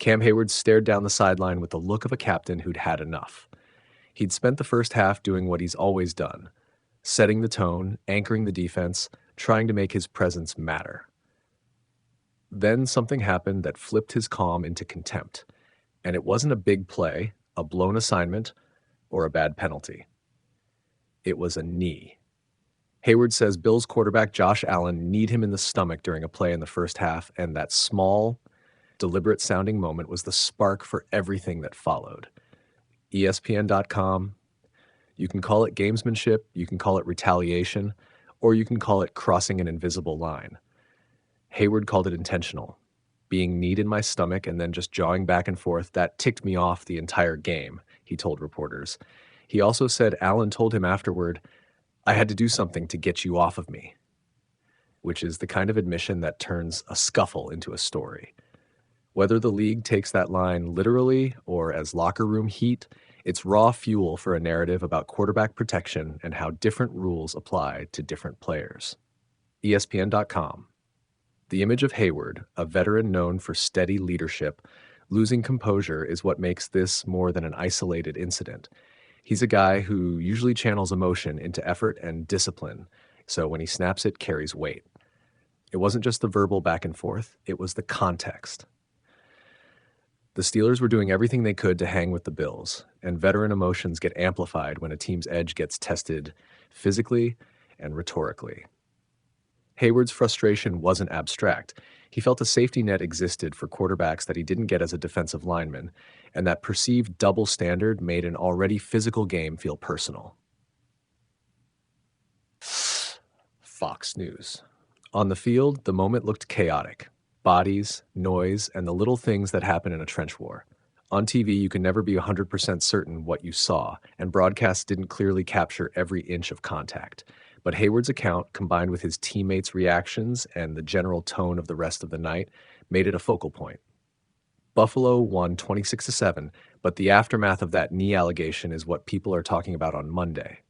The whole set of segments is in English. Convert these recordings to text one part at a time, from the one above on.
Cam Heyward stared down the sideline with the look of a captain who'd had enough. He'd spent the first half doing what he's always done, setting the tone, anchoring the defense, trying to make his presence matter. Then something happened that flipped his calm into contempt, and it wasn't a big play, a blown assignment, or a bad penalty. It was a knee. Heyward says Bills quarterback Josh Allen kneed him in the stomach during a play in the first half, and that small, deliberate-sounding moment was the spark for everything that followed. ESPN.com. You can call it gamesmanship, you can call it retaliation, or you can call it crossing an invisible line. Heyward called it intentional. Being kneed in my stomach and then just jawing back and forth, that ticked me off the entire game, he told reporters. He also said Allen told him afterward, "I had to do something to get you off of me," which is the kind of admission that turns a scuffle into a story. Whether the league takes that line literally or as locker room heat, it's raw fuel for a narrative about quarterback protection and how different rules apply to different players. ESPN.com. The image of Heyward, a veteran known for steady leadership, losing composure is what makes this more than an isolated incident. He's a guy who usually channels emotion into effort and discipline, so when he snaps it carries weight. It wasn't just the verbal back and forth, it was the context. The Steelers were doing everything they could to hang with the Bills, and veteran emotions get amplified when a team's edge gets tested physically and rhetorically. Heyward's frustration wasn't abstract. He felt a safety net existed for quarterbacks that he didn't get as a defensive lineman, and that perceived double standard made an already physical game feel personal. Fox News. On the field, the moment looked chaotic. Bodies, noise, and the little things that happen in a trench war. On TV, you can never be 100% certain what you saw, and broadcasts didn't clearly capture every inch of contact. But Heyward's account, combined with his teammates' reactions and the general tone of the rest of the night, made it a focal point. Buffalo won 26-7, but the aftermath of that knee allegation is what people are talking about on Monday.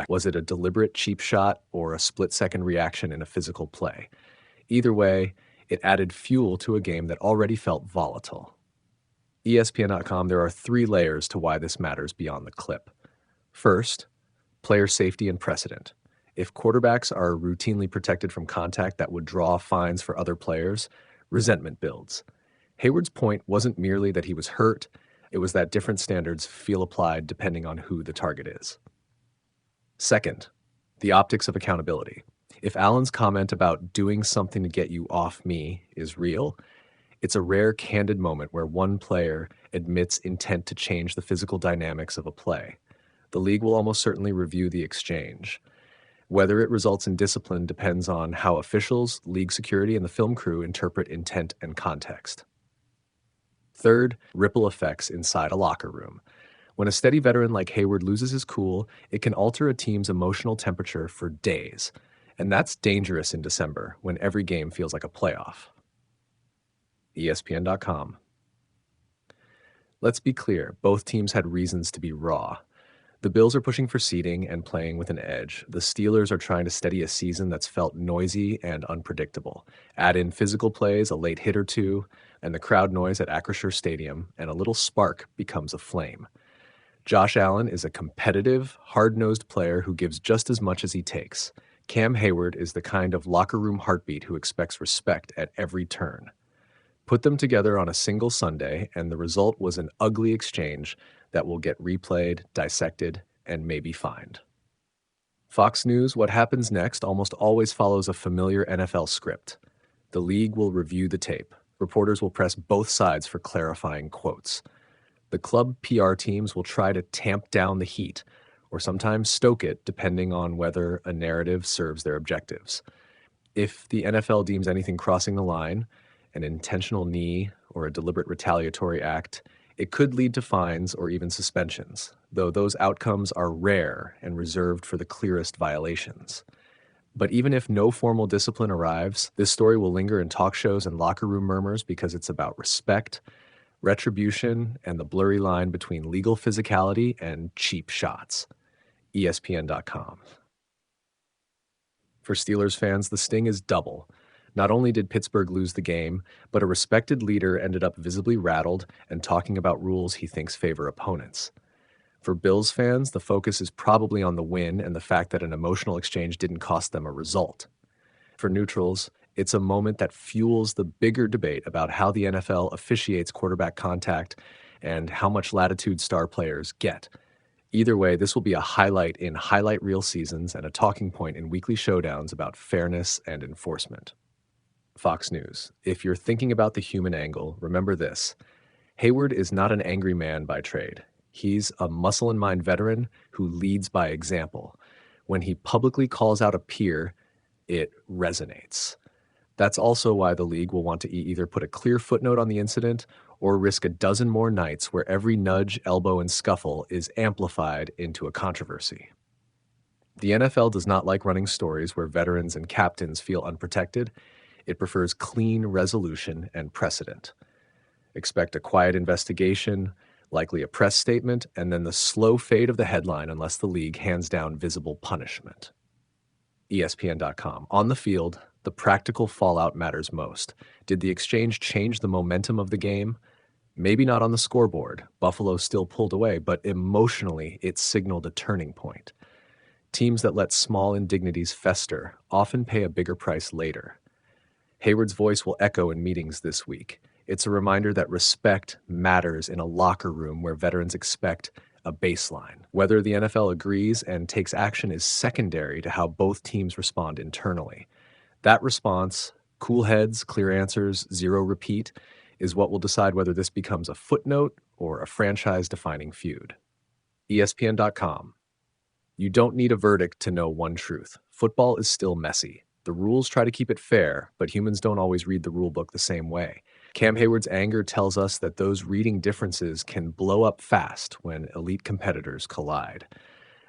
Was it a deliberate cheap shot or a split-second reaction in a physical play? Either way, it added fuel to a game that already felt volatile. ESPN.com, there are 3 layers to why this matters beyond the clip. First, player safety and precedent. If quarterbacks are routinely protected from contact that would draw fines for other players, resentment builds. Heyward's point wasn't merely that he was hurt, it was that different standards feel applied depending on who the target is. Second, the optics of accountability. If Allen's comment about doing something to get you off me is real, it's a rare, candid moment where one player admits intent to change the physical dynamics of a play. The league will almost certainly review the exchange. Whether it results in discipline depends on how officials, league security, and the film crew interpret intent and context. Third, ripple effects inside a locker room. When a steady veteran like Heyward loses his cool, it can alter a team's emotional temperature for days. And that's dangerous in December, when every game feels like a playoff. ESPN.com. Let's be clear, both teams had reasons to be raw. The Bills are pushing for seeding and playing with an edge. The Steelers are trying to steady a season that's felt noisy and unpredictable. Add in physical plays, a late hit or two, and the crowd noise at Acrisure Stadium, and a little spark becomes a flame. Josh Allen is a competitive, hard-nosed player who gives just as much as he takes. Cam Heyward is the kind of locker room heartbeat who expects respect at every turn. Put them together on a single Sunday, and the result was an ugly exchange that will get replayed, dissected, and maybe fined. Fox News, what happens next almost always follows a familiar NFL script. The league will review the tape. Reporters will press both sides for clarifying quotes. The club PR teams will try to tamp down the heat, or sometimes stoke it depending on whether a narrative serves their objectives. If the NFL deems anything crossing the line, an intentional knee or a deliberate retaliatory act, it could lead to fines or even suspensions, though those outcomes are rare and reserved for the clearest violations. But even if no formal discipline arrives, this story will linger in talk shows and locker room murmurs because it's about respect, retribution, and the blurry line between legal physicality and cheap shots. ESPN.com. For Steelers fans, the sting is double. Not only did Pittsburgh lose the game, but a respected leader ended up visibly rattled and talking about rules he thinks favor opponents. For Bills fans, the focus is probably on the win and the fact that an emotional exchange didn't cost them a result. For neutrals, it's a moment that fuels the bigger debate about how the NFL officiates quarterback contact and how much latitude star players get. Either way, this will be a highlight in highlight reel seasons and a talking point in weekly showdowns about fairness and enforcement. Fox News. If you're thinking about the human angle, remember this. Heyward is not an angry man by trade. He's a muscle and mind veteran who leads by example. When he publicly calls out a peer, it resonates. That's also why the league will want to either put a clear footnote on the incident or risk a dozen more nights where every nudge, elbow, and scuffle is amplified into a controversy. The NFL does not like running stories where veterans and captains feel unprotected. It prefers clean resolution and precedent. Expect a quiet investigation, likely a press statement, and then the slow fade of the headline unless the league hands down visible punishment. ESPN.com. On the field, the practical fallout matters most. Did the exchange change the momentum of the game? Maybe not on the scoreboard. Buffalo still pulled away, but emotionally, it signaled a turning point. Teams that let small indignities fester often pay a bigger price later. Heyward's voice will echo in meetings this week. It's a reminder that respect matters in a locker room where veterans expect a baseline. Whether the NFL agrees and takes action is secondary to how both teams respond internally. That response, cool heads, clear answers, zero repeat, is what will decide whether this becomes a footnote or a franchise-defining feud. ESPN.com. You don't need a verdict to know one truth. Football is still messy. The rules try to keep it fair, but humans don't always read the rulebook the same way. Cam Heyward's anger tells us that those reading differences can blow up fast when elite competitors collide.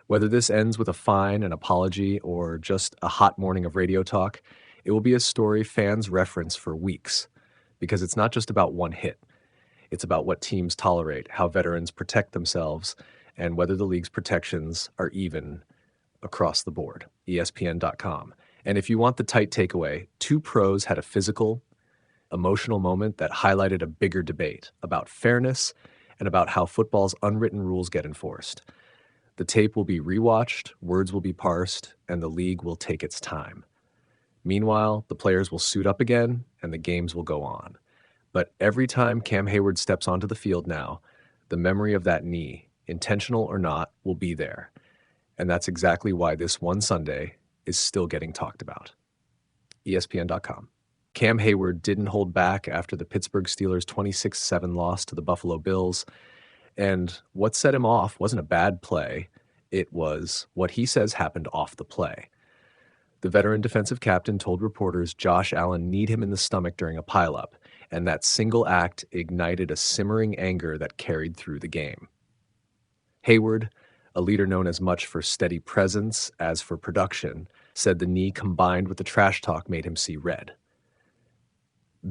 Whether this ends with a fine, an apology, or just a hot morning of radio talk, it will be a story fans reference for weeks. Because it's not just about one hit. It's about what teams tolerate, how veterans protect themselves, and whether the league's protections are even across the board. ESPN.com. And if you want the tight takeaway, two pros had a physical, emotional moment that highlighted a bigger debate about fairness and about how football's unwritten rules get enforced. The tape will be rewatched, words will be parsed, and the league will take its time. Meanwhile, the players will suit up again, and the games will go on. But every time Cam Heyward steps onto the field now, the memory of that knee, intentional or not, will be there. And that's exactly why this one Sunday is still getting talked about. ESPN.com. Cam Heyward didn't hold back after the Pittsburgh Steelers' 26-7 loss to the Buffalo Bills. And what set him off wasn't a bad play. It was what he says happened off the play. The veteran defensive captain told reporters Josh Allen kneed him in the stomach during a pileup, and that single act ignited a simmering anger that carried through the game. Heyward, a leader known as much for steady presence as for production, said the knee combined with the trash talk made him see red.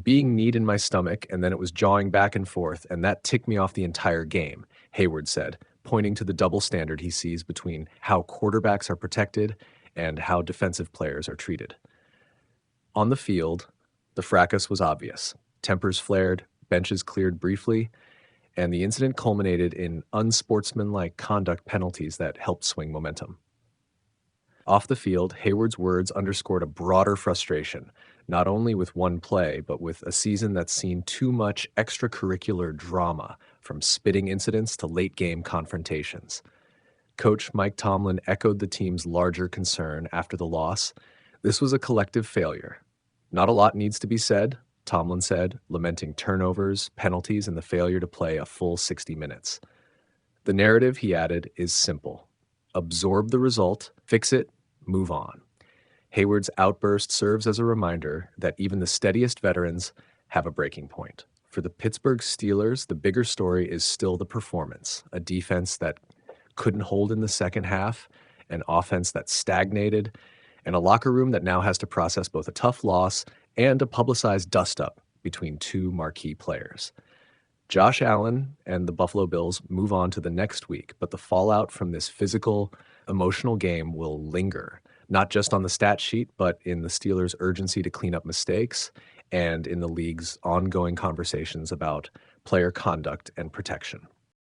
Being kneed in my stomach, and then it was jawing back and forth, and that ticked me off the entire game, Heyward said, pointing to the double standard he sees between how quarterbacks are protected and how defensive players are treated. On the field, the fracas was obvious. Tempers flared, benches cleared briefly, and the incident culminated in unsportsmanlike conduct penalties that helped swing momentum. Off the field, Heyward's words underscored a broader frustration, not only with one play, but with a season that's seen too much extracurricular drama, from spitting incidents to late-game confrontations. Coach Mike Tomlin echoed the team's larger concern after the loss. This was a collective failure. Not a lot needs to be said, Tomlin said, lamenting turnovers, penalties, and the failure to play a full 60 minutes. The narrative, he added, is simple. Absorb the result, fix it, move on. Heyward's outburst serves as a reminder that even the steadiest veterans have a breaking point. For the Pittsburgh Steelers, the bigger story is still the performance, a defense that couldn't hold in the second half, an offense that stagnated, and a locker room that now has to process both a tough loss and a publicized dust-up between two marquee players. Josh Allen and the Buffalo Bills move on to the next week, but the fallout from this physical, emotional game will linger, not just on the stat sheet, but in the Steelers' urgency to clean up mistakes and in the league's ongoing conversations about player conduct and protection.